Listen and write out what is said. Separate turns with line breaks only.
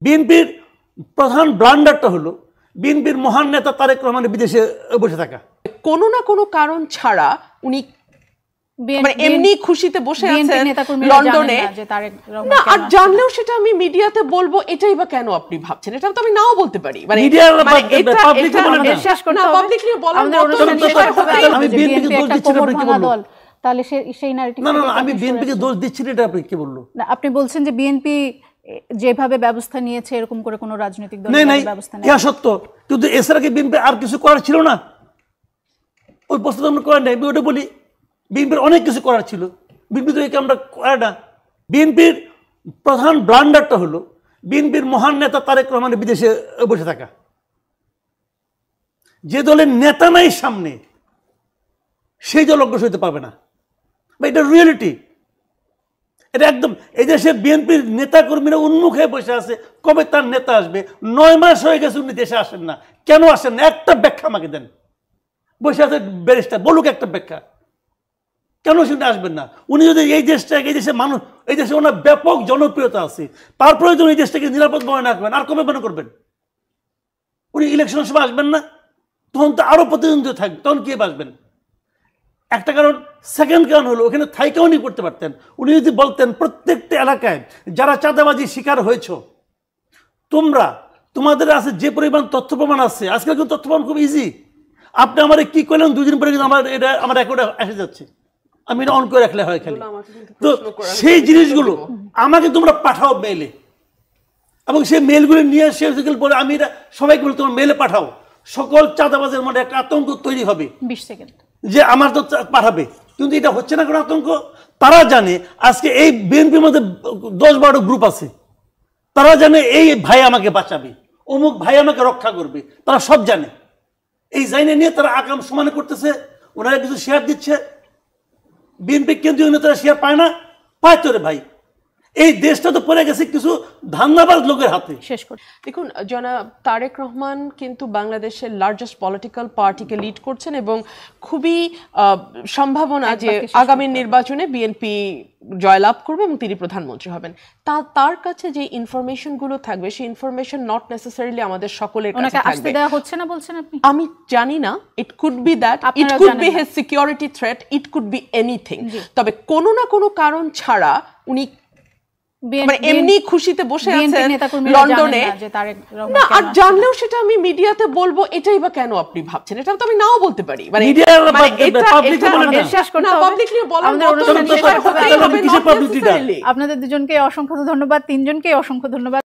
বিএনপির প্রধান ব্লান্ডারটা হলো বিএনপির মহান নেতা তারেক রহমানের বিদেশে বসে থাকা।
কোনো না কোনো কারণ ছাড়া উনি এমনি খুশিতে বসে আছেন লন্ডনে, না আর জানলেও সেটা আমি মিডিয়াতে বলবো, এটাই বা কেন আপনি ভাবছেন? এটা তো আমি নাও বলতে পারি,
আমি বিএনপিকে দোষ দিচ্ছি না, এটা আপনি কি বললো?
আপনি বলছেন যে বিএনপি যেভাবে ব্যবস্থা নিয়েছে এরকম করে কোনো রাজনৈতিক দল ব্যবস্থা নেই,
সত্য, কিন্তু এছাড়া কি বিএনপি আর কিছু করার ছিল না? ওই প্রস্তুত আমরা করার নাই, ওটা বলি বিএনপির অনেক কিছু করার ছিল, বিএনপি তো আমরা করে না। বিএনপির প্রধান ব্লান্ডারটা হলো বিএনপির মহান নেতা তারেক রহমানের বিদেশে বসে থাকা। যে দলের নেতা নাই সামনে, সেই দল অগ্রসর হতে পারবে না, এটা রিয়েলিটি। এটা একদম এই দেশের বিএনপির নেতা কর্মীরা উন্মুখ হয়ে বসে আছে, কবে তার নেতা আসবে। 9 মাস হয়ে গেছে উনি দেশে আসেন না, কেন আসেন না? একটা ব্যাখ্যা আমাকে দেন। বসে আছে ব্যারিস্টার, বলুক একটা ব্যাখ্যা, কেন সেটা আসবেন না? উনি যদি এই দেশের মানুষ, এই দেশে ওনার ব্যাপক জনপ্রিয়তা আছে, তারপরে যদি এই দেশটাকে নিরাপদ মনে না করবেন, আর কবে মনে করবেন? উনি ইলেকশনের সময় আসবেন না, তখন তো আরো প্রতিদ্বন্দ্বী থাকবে, তখন কে বাসবেন? একটা কারণ। সেকেন্ড কারণ হলো ওখানে থাইকেও উনি করতে পারতেন। উনি যদি বলতেন প্রত্যেকটা এলাকায় যারা চাঁদাবাজির শিকার হয়েছ, তোমাদের আছে যে পরিমাণ তথ্য প্রমাণ আছে, আজকাল কিন্তু তথ্য প্রমাণ খুব ইজি। আপনি আমার কি করলেন, 2 দিন পরে কিন্তু আমার রেকর্ডে এসে যাচ্ছে, আমি এটা অন করে রাখলে হয় খালি। তো সেই জিনিসগুলো আমাকে তোমরা পাঠাও মেইলে, এবং সেই মেইলগুলো নিয়ে শেষ পরে আমি এটা সবাইকে বলি তোমার মেইলে পাঠাও। সকল চাঁদাবাজের মধ্যে একটা আতঙ্ক তৈরি হবে
20 সেকেন্ড
যে আমার তো পাঠাবে, কিন্তু এটা হচ্ছে না কোনো আতঙ্ক। তারা জানে আজকে এই বিএনপির মধ্যে 10-12 গ্রুপ আছে, তারা জানে এই ভাই আমাকে বাঁচাবে, অমুক ভাই আমাকে রক্ষা করবে, তারা সব জানে। এই জাইনে নিয়ে তারা আকাম সমানে করতেছে, ওনারা কিছু শেয়ার দিচ্ছে। বিএনপি কেন্দ্রীয় নেতারা শেয়ার পায় না, পায় তো রে ভাই। এই দেশটা তো পড়ে গেছে কিছু ধান্দাবাজ লোকের হাতে।
শেষ করে দেখুন, জনাব তারেক রহমান কিন্তু বাংলাদেশের লার্জেস্ট পলিটিক্যাল পার্টিকে লিড করছেন, এবং খুবই সম্ভাবনা যে আগামী নির্বাচনে বিএনপি জয়লাভ করবে এবং তিনি প্রধানমন্ত্রী হবেন। তার কাছে যে ইনফরমেশন গুলো থাকবে, সেই ইনফরমেশন নট নেসেসারিলি আমাদের সকলের কাছে থাকবে।
দেওয়া হচ্ছে না বলছেন আপনি?
আমি জানি না, it could be that, it could be his security threat, it could be anything. তবে কোনো না কোনো কারণ ছাড়া উনি এমনি খুশিতে বসে আছেন লন্ডনে, না আর জানলেও সেটা আমি মিডিয়াতে বলবো, এটাই বা কেন আপনি ভাবছেন? এটা তো আমি নাও বলতে পারি,
আপনাদের দুজনকে অসংখ্য ধন্যবাদ, 3 জনকে অসংখ্য ধন্যবাদ।